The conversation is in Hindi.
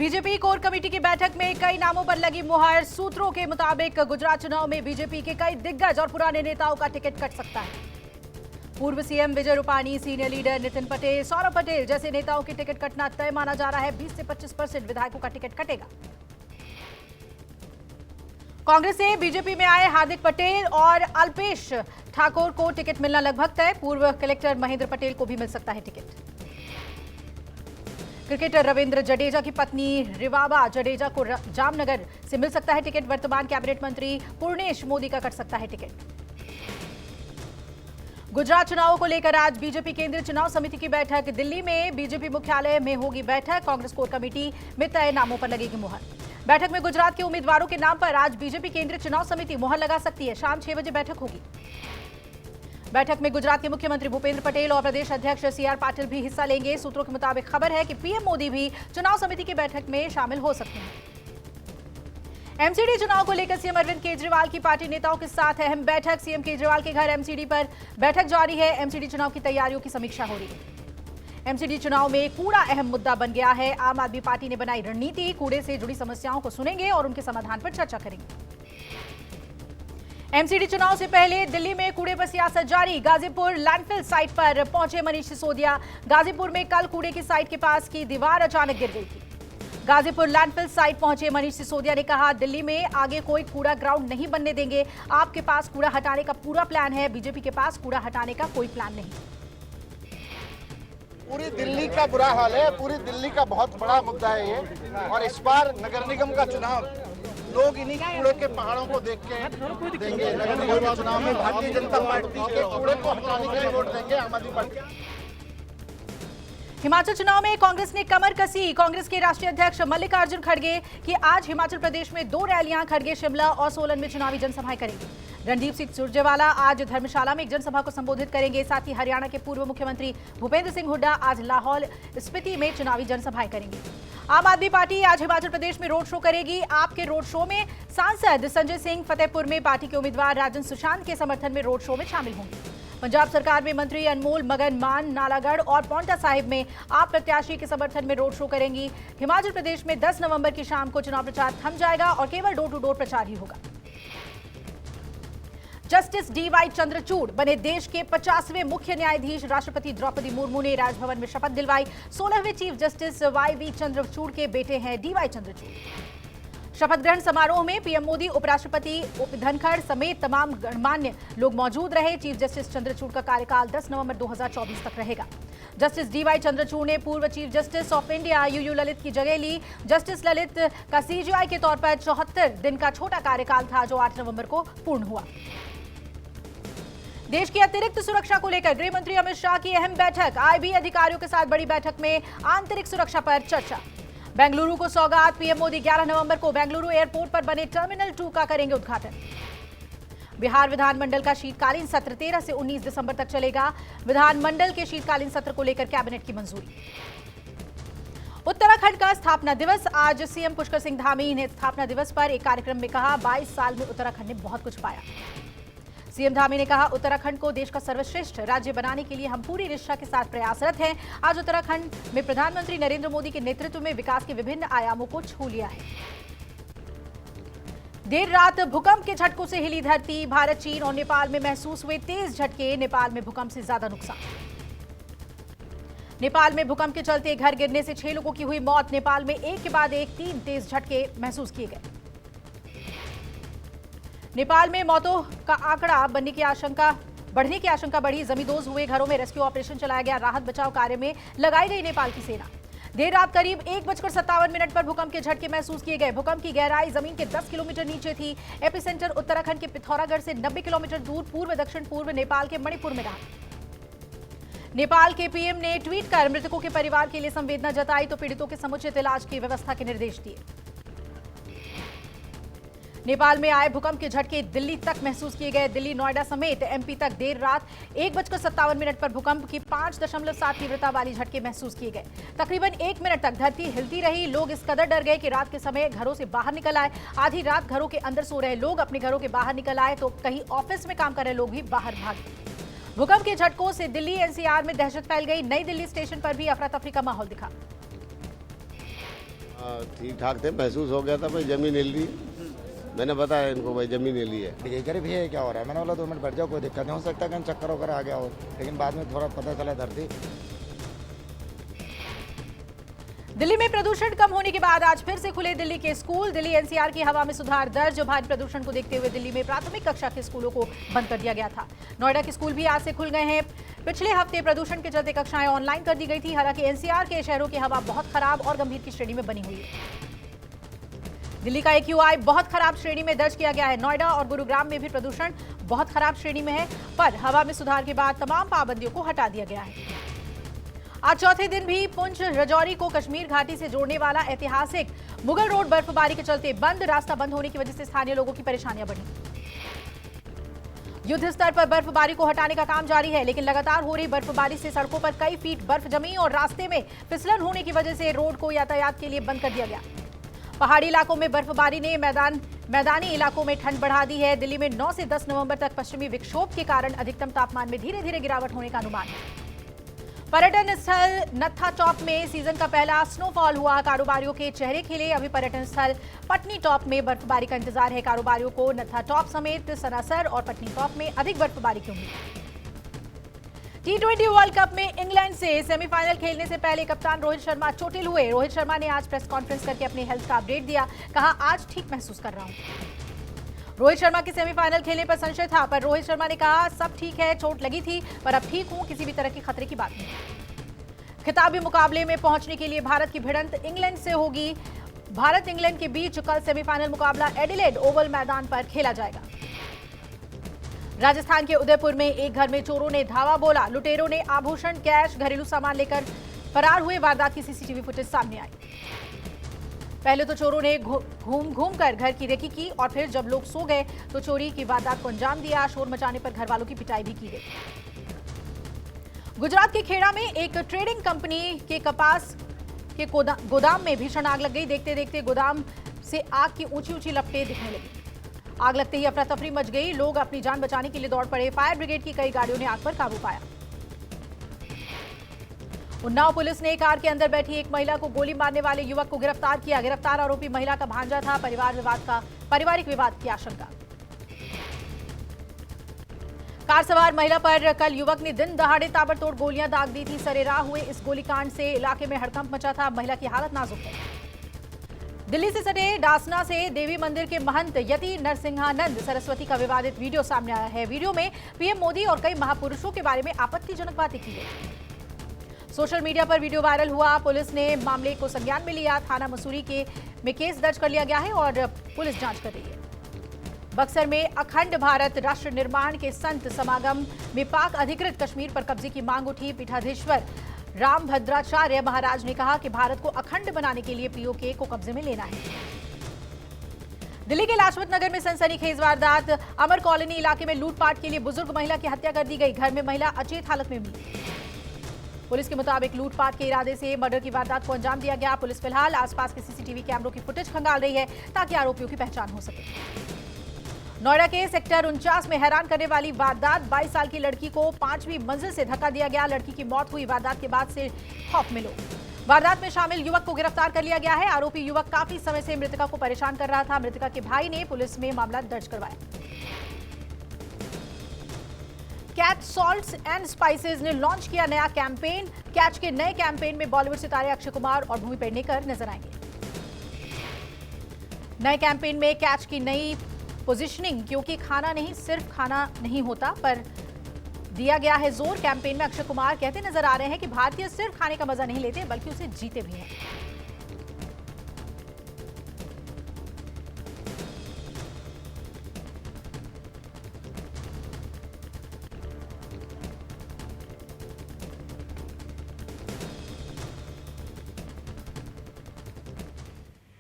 बीजेपी कोर कमेटी की बैठक में कई नामों पर लगी मुहर। सूत्रों के मुताबिक गुजरात चुनाव में बीजेपी के कई दिग्गज और पुराने नेताओं का टिकट कट सकता है। पूर्व CM Vijay Rupani, senior leader Nitin Patel, Saurabh Patel जैसे नेताओं की टिकट कटना तय माना जा रहा है। 20 से 25% विधायकों का टिकट कटेगा। कांग्रेस से बीजेपी में आए हार्दिक पटेल और अल्पेश ठाकुर को टिकट मिलना लगभग तय। पूर्व कलेक्टर महेंद्र पटेल को भी मिल सकता है टिकट। क्रिकेटर रविंद्र जडेजा की पत्नी रिवाबा जडेजा को जामनगर से मिल सकता है टिकट। वर्तमान कैबिनेट मंत्री पूर्णेश मोदी का कट सकता है टिकट। गुजरात चुनावों को लेकर आज बीजेपी केंद्रीय चुनाव समिति की बैठक। दिल्ली में बीजेपी मुख्यालय में होगी बैठक। कांग्रेस कोर कमेटी में तय नामों पर लगेगी मुहर। बैठक में गुजरात के उम्मीदवारों के नाम पर आज बीजेपी केंद्रीय चुनाव समिति मुहर लगा सकती है। शाम 6 बजे बैठक होगी। बैठक में गुजरात के मुख्यमंत्री भूपेंद्र पटेल और प्रदेश अध्यक्ष सीआर पाटिल भी हिस्सा लेंगे। सूत्रों के मुताबिक खबर है कि पीएम मोदी भी चुनाव समिति की बैठक में शामिल हो सकते हैं। एमसीडी चुनाव को लेकर सीएम अरविंद केजरीवाल की पार्टी नेताओं के साथ अहम बैठक। सीएम केजरीवाल के घर एमसीडी पर बैठक जारी है। एमसीडी चुनाव की तैयारियों की समीक्षा हो रही है। एमसीडी चुनाव में कूड़ा अहम मुद्दा बन गया है। आम आदमी पार्टी ने बनाई रणनीति। कूड़े से जुड़ी समस्याओं को सुनेंगे और उनके समाधान पर चर्चा करेंगे। एमसीडी चुनाव से पहले दिल्ली में कूड़े पर सियासत जारी। गाजीपुर लैंडफिल साइट पर पहुंचे मनीष सिसोदिया। गाजीपुर में कल कूड़े की साइट के पास की दीवार अचानक गिर गई थी। गाजीपुर लैंडफिल साइट पहुंचे मनीष सिसोदिया ने कहा, दिल्ली में आगे कोई कूड़ा ग्राउंड नहीं बनने देंगे। आपके पास कूड़ा हटाने का पूरा प्लान है, बीजेपी के पास कूड़ा हटाने का कोई प्लान नहीं। पूरी दिल्ली का बुरा हाल है। पूरी दिल्ली का बहुत बड़ा मुद्दा है ये। और इस बार नगर निगम का चुनाव लोग इन्हीं कूड़े के पहाड़ों को देख के देंगे। नगर निगम के चुनाव में भारतीय जनता पार्टी के कूड़े को हटाने के लिए वोट देंगे आम आदमी पार्टी। हिमाचल चुनाव में कांग्रेस ने कमर कसी। कांग्रेस के राष्ट्रीय अध्यक्ष मल्लिकार्जुन खड़गे की आज हिमाचल प्रदेश में 2 रैलियां। खड़गे शिमला और सोलन में चुनावी जनसभाएं करेंगे। रणदीप सिंह सुरजेवाला आज धर्मशाला में एक जनसभा को संबोधित करेंगे। साथ ही हरियाणा के पूर्व मुख्यमंत्री भूपेंद्र सिंह हुड्डा आज लाहौल स्पीति में चुनावी जनसभाएं करेंगे। आम आदमी पार्टी आज हिमाचल प्रदेश में रोड शो करेगी। आपके रोड शो में सांसद संजय सिंह, फतेहपुर में पार्टी के उम्मीदवार राजन सुशांत के समर्थन में रोड शो में शामिल होंगे। पंजाब सरकार में मंत्री अनमोल मगन मान नालागढ़ और पांवटा साहिब में आप प्रत्याशी के समर्थन में रोड शो करेंगी। हिमाचल प्रदेश में 10 नवंबर की शाम को चुनाव प्रचार थम जाएगा और केवल डोर टू डोर प्रचार ही होगा। जस्टिस डीवाई चंद्रचूड़ बने देश के 50वें मुख्य न्यायाधीश। राष्ट्रपति द्रौपदी मुर्मू ने राजभवन में शपथ दिलवाई। 16वें चीफ जस्टिस वाईवी चंद्रचूड़ के बेटे हैं डीवाई चंद्रचूड़। शपथ ग्रहण समारोह में पीएम मोदी, उपराष्ट्रपति धनखड़ समेत तमाम गणमान्य लोग मौजूद रहे। चीफ जस्टिस चंद्रचूड़ का कार्यकाल 10 नवंबर 2024 तक रहेगा। जस्टिस डीवाई चंद्रचूड़ ने पूर्व chief justice of India UU Lalit की जगह ली। जस्टिस ललित का सीजीआई के तौर पर 74 दिन का छोटा कार्यकाल था, जो 8 नवंबर को पूर्ण हुआ। देश की अतिरिक्त सुरक्षा को लेकर गृह मंत्री अमित शाह की अहम बैठक। आईबी अधिकारियों के साथ बड़ी बैठक में आंतरिक सुरक्षा पर चर्चा। बेंगलुरु को सौगात। पीएम मोदी 11 नवंबर को बेंगलुरु एयरपोर्ट पर बने टर्मिनल 2 का करेंगे उद्घाटन। बिहार विधानमंडल का शीतकालीन सत्र 13 से 19 दिसंबर तक चलेगा। विधानमंडल के शीतकालीन सत्र को लेकर कैबिनेट की मंजूरी। उत्तराखंड का स्थापना दिवस आज। सीएम पुष्कर सिंह धामी ने स्थापना दिवस पर एक कार्यक्रम में कहा, 22 साल में उत्तराखंड ने बहुत कुछ पाया। सीएम धामी ने कहा, उत्तराखंड को देश का सर्वश्रेष्ठ राज्य बनाने के लिए हम पूरी निष्ठा के साथ प्रयासरत हैं। आज उत्तराखंड में प्रधानमंत्री नरेंद्र मोदी के नेतृत्व में विकास के विभिन्न आयामों को छू लिया है। देर रात भूकंप के झटकों से हिली धरती। भारत, चीन और नेपाल में महसूस हुए तेज झटके। नेपाल में भूकंप से ज्यादा नुकसान। नेपाल में भूकंप के चलते घर गिरने से 6 लोगों की हुई मौत। नेपाल में एक के बाद एक 3 तेज झटके महसूस किए गए। नेपाल में मौतों का आंकड़ा बढ़ने की आशंका बढ़ी। जमींदोज हुए घरों में रेस्क्यू ऑपरेशन चलाया गया। राहत बचाव कार्य में लगाई गई नेपाल की सेना। देर रात करीब 1:57 पर भूकंप के झटके महसूस किए गए। भूकंप की गहराई जमीन के 10 किलोमीटर नीचे थी। एपिसेंटर उत्तराखंड के पिथौरागढ़ से 90 किलोमीटर दूर पूर्व दक्षिण पूर्व नेपाल के मणिपुर में रहा। नेपाल के पीएम ने ट्वीट कर मृतकों के परिवार के लिए संवेदना जताई तो पीड़ितों के समुचित इलाज की व्यवस्था के निर्देश दिए। नेपाल में आए भूकंप के झटके दिल्ली तक महसूस किए गए। दिल्ली, नोएडा समेत एमपी तक देर रात 1:57 पर भूकंप की 5.7 तीव्रता वाली झटके महसूस किए गए। तकरीबन 1 मिनट तक धरती हिलती रही। लोग इस कदर डर गए कि रात के समय घरों से बाहर निकल आए। आधी रात घरों के अंदर सो रहे लोग अपने घरों के बाहर निकल आए तो कहीं ऑफिस में काम कर रहे लोग भी बाहर भागे। भूकंप के झटकों से दिल्ली एनसीआर में दहशत फैल गई। नई दिल्ली स्टेशन पर भी अफरा तफरी का माहौल दिखा। ठीक ठाक थे, महसूस हो गया था भाई जमीन हिल रही है। मैंने बताया इनको भाई जमीन हिली है। ये कह रहे भैया क्या हो रहा है, मैंने बोला 2 मिनट बैठ जाओ, कोई दिक्कत नहीं, हो सकता कहीं चक्कर वगैरह आ गया हो, लेकिन बाद में थोड़ा पता चला धरती। दिल्ली में प्रदूषण कम होने के बाद आज फिर से खुले दिल्ली के स्कूल। दिल्ली एनसीआर की हवा में सुधार दर्ज। भारी प्रदूषण को देखते हुए दिल्ली में प्राथमिक कक्षा के स्कूलों को बंद कर दिया गया था। नोएडा के स्कूल भी आज से खुल गए हैं। पिछले हफ्ते प्रदूषण के चलते कक्षाएं ऑनलाइन कर दी गई थी। हालांकि एनसीआर के शहरों की हवा बहुत खराब और गंभीर की श्रेणी में बनी हुई है। दिल्ली का AQI बहुत खराब श्रेणी में दर्ज किया गया है। नोएडा और गुरुग्राम में भी प्रदूषण बहुत खराब श्रेणी में है, पर हवा में सुधार के बाद तमाम पाबंदियों को हटा दिया गया है। आज चौथे दिन भी पुंछ राजौरी को कश्मीर घाटी से जोड़ने वाला ऐतिहासिक मुगल रोड बर्फबारी के चलते बंद। रास्ता बंद होने की वजह से स्थानीय लोगों की परेशानियां बढ़ी। युद्ध स्तर पर बर्फबारी को हटाने का काम जारी है, लेकिन लगातार हो रही बर्फबारी से सड़कों पर कई फीट बर्फ जमी और रास्ते में फिसलन होने की वजह से रोड को यातायात के लिए बंद कर दिया गया। पहाड़ी इलाकों में बर्फबारी ने मैदानी इलाकों में ठंड बढ़ा दी है। दिल्ली में 9 से 10 नवंबर तक पश्चिमी विक्षोभ के कारण अधिकतम तापमान में धीरे धीरे गिरावट होने का अनुमान है। पर्यटन स्थल नत्था टॉप में सीजन का पहला स्नोफॉल हुआ। कारोबारियों के चेहरे खिले। अभी पर्यटन स्थल पटनी टॉप में बर्फबारी का इंतजार है। कारोबारियों को नत्था टॉप समेत सनासर और पटनी टॉप में अधिक बर्फबारी की उम्मीद है। T20 वर्ल्ड कप में इंग्लैंड से सेमीफाइनल खेलने से पहले कप्तान रोहित शर्मा चोटिल हुए। रोहित शर्मा ने आज प्रेस कॉन्फ्रेंस करके अपनी हेल्थ का अपडेट दिया। कहा, आज ठीक महसूस कर रहा हूं। रोहित शर्मा के सेमीफाइनल खेलने पर संशय था, पर रोहित शर्मा ने कहा, सब ठीक है, चोट लगी थी पर अब ठीक हूं, किसी भी तरह की खतरे की बात नहीं। खिताबी मुकाबले में पहुंचने के लिए भारत की भिड़ंत इंग्लैंड से होगी। भारत इंग्लैंड के बीच कल सेमीफाइनल मुकाबला एडिलेड ओवल मैदान पर खेला जाएगा। राजस्थान के उदयपुर में एक घर में चोरों ने धावा बोला। लुटेरों ने आभूषण, कैश, घरेलू सामान लेकर फरार हुए। वारदात की सीसीटीवी फुटेज सामने आई। पहले तो चोरों ने घूम कर घर की रेकी की और फिर जब लोग सो गए तो चोरी की वारदात को अंजाम दिया। शोर मचाने पर घर वालों की पिटाई भी की गई। गुजरात के खेड़ा में एक ट्रेडिंग कंपनी के कपास के गोदाम में भीषण आग लग गई। देखते देखते गोदाम से आग की ऊंची ऊंची लपटें दिखने लगी। आग लगते ही अफरा तफरी मच गई। लोग अपनी जान बचाने के लिए दौड़ पड़े। फायर ब्रिगेड की कई गाड़ियों ने आग पर काबू पाया। उन्नाव पुलिस ने कार के अंदर बैठी एक महिला को गोली मारने वाले युवक को गिरफ्तार किया। गिरफ्तार आरोपी महिला का भांजा था। पारिवारिक विवाद की आशंका। कार सवार महिला पर कल युवक ने दिन दहाड़े ताबड़तोड़ गोलियां दाग दी थी। सरेराह हुए इस गोलीकांड से इलाके में हड़कंप मचा था। महिला की हालत नाजुक है। दिल्ली से सटे डासना से देवी मंदिर के महंत यति नरसिंहानंद सरस्वती का विवादित वीडियो सामने आया है। वीडियो में पीएम मोदी और कई महापुरुषों के बारे में आपत्तिजनक बातें की गई। सोशल मीडिया पर वीडियो वायरल हुआ। पुलिस ने मामले को संज्ञान में लिया। थाना मसूरी में केस दर्ज कर लिया गया है और पुलिस जांच कर रही है। बक्सर में अखंड भारत राष्ट्र निर्माण के संत समागम में पाक अधिकृत कश्मीर पर कब्जे की मांग उठी। पीठाधीश्वर रामभद्राचार्य महाराज ने कहा कि भारत को अखंड बनाने के लिए पीओके को कब्जे में लेना है। दिल्ली के लाजपत नगर में सनसनीखेज वारदात। अमर कॉलोनी इलाके में लूटपाट के लिए बुजुर्ग महिला की हत्या कर दी गई। घर में महिला अचेत हालत में मिली। पुलिस के मुताबिक लूटपाट के इरादे से मर्डर की वारदात को अंजाम दिया गया। पुलिस फिलहाल आसपास के सीसीटीवी कैमरों की फुटेज खंगाल रही है ताकि आरोपियों की पहचान हो सके। नोएडा के सेक्टर 49 में हैरान करने वाली वारदात। 22 साल की लड़की को 5वीं मंजिल से धक्का दिया गया। लड़की की मौत हुई। वारदात के बाद से खौफ में लोग। वारदात में शामिल युवक को गिरफ्तार कर लिया गया है। आरोपी युवक काफी समय से मृतका को परेशान कर रहा था। मृतका के भाई ने पुलिस में मामला दर्ज करवाया। कैच सॉल्ट्स एंड स्पाइसेस ने लॉन्च किया नया कैंपेन। कैच के नए कैंपेन में बॉलीवुड सितारे अक्षय कुमार और भूमि पेडनेकर नजर आएंगे। नए कैंपेन में कैच की नई पोजीशनिंग, क्योंकि खाना नहीं सिर्फ खाना नहीं होता, पर दिया गया है जोर। कैंपेन में अक्षय कुमार कहते नजर आ रहे हैं कि भारतीय सिर्फ खाने का मजा नहीं लेते बल्कि उसे जीते भी हैं।